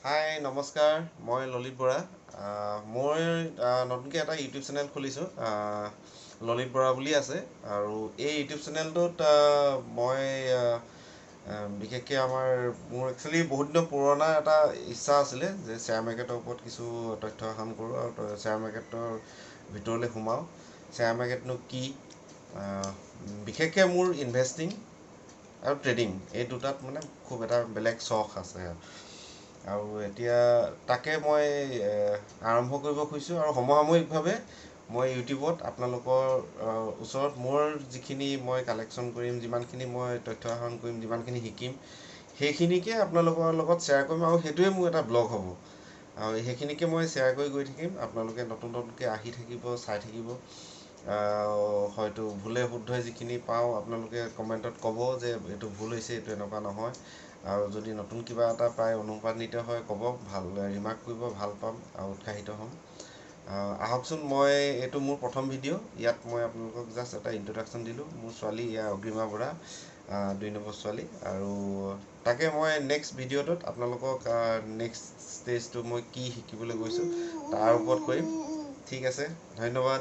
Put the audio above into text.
হাই নমস্কাৰ, মই ললিত বৰা। মই নতুনকৈ এটা ইউটিউব চেনেল খুলিছোঁ, ললিত বৰা বুলি আছে। আৰু এই ইউটিউব চেনেলটোত মই বিশেষকৈ মোৰ একচুৱেলি বহুত দিনৰ পুৰণা এটা ইচ্ছা আছিলে যে শ্বেয়াৰ মাৰ্কেটৰ ওপৰত কিছু তথ্য আহৰণ কৰোঁ আৰু শ্বেয়াৰ মাৰ্কেটৰ ভিতৰলৈ সোমাওঁ। শ্বেয়াৰ মাৰ্কেটনো কি, বিশেষকৈ মোৰ ইনভেষ্টিং আৰু ট্ৰেডিং এই দুটাত মানে খুব এটা বেলেগ চখ আছে। আৰু এতিয়া তাকে মই আৰম্ভ কৰিব খুজিছোঁ আৰু সমসাময়িকভাৱে মই ইউটিউবত আপোনালোকৰ ওচৰত মোৰ যিখিনি মই কালেকশ্যন কৰিম, যিমানখিনি মই তথ্য আহৰণ কৰিম, যিমানখিনি শিকিম, সেইখিনিকে আপোনালোকৰ লগত শ্বেয়াৰ কৰিম আৰু সেইটোৱে মোৰ এটা ব্লগ হ'ব। আৰু সেইখিনিকে মই শ্বেয়াৰ কৰি গৈ থাকিম। আপোনালোকে নতুন নতুনকৈ আহি থাকিব, চাই থাকিব। হয়তো ভুলে শুদ্ধই যিখিনি পাওঁ আপোনালোকে কমেণ্টত ক'ব যে এইটো ভুল হৈছে, এইটো এনেকুৱা নহয়। আৰু যদি নতুন কিবা এটা পায়, অনুপ্ৰাণিত হয় ক'ব, ভাল ৰিমাৰ্ক কৰিব, ভাল পাম আৰু উৎসাহিত হ'ম। আহকচোন, এইটো মোৰ প্ৰথম ভিডিঅ'। ইয়াত মই আপোনালোকক জাষ্ট এটা ইন্ট্ৰডাকশ্যন দিলোঁ। মোৰ ছোৱালী অগ্ৰিমা বৰা, 2 নম্বৰ ছোৱালী। আৰু তাকে মই নেক্সট ভিডিঅ'টোত আপোনালোকক নেক্সট ষ্টেজটো মই কি শিকিবলৈ গৈছোঁ তাৰ ওপৰত কৰিম। ঠিক আছে, ধন্যবাদ।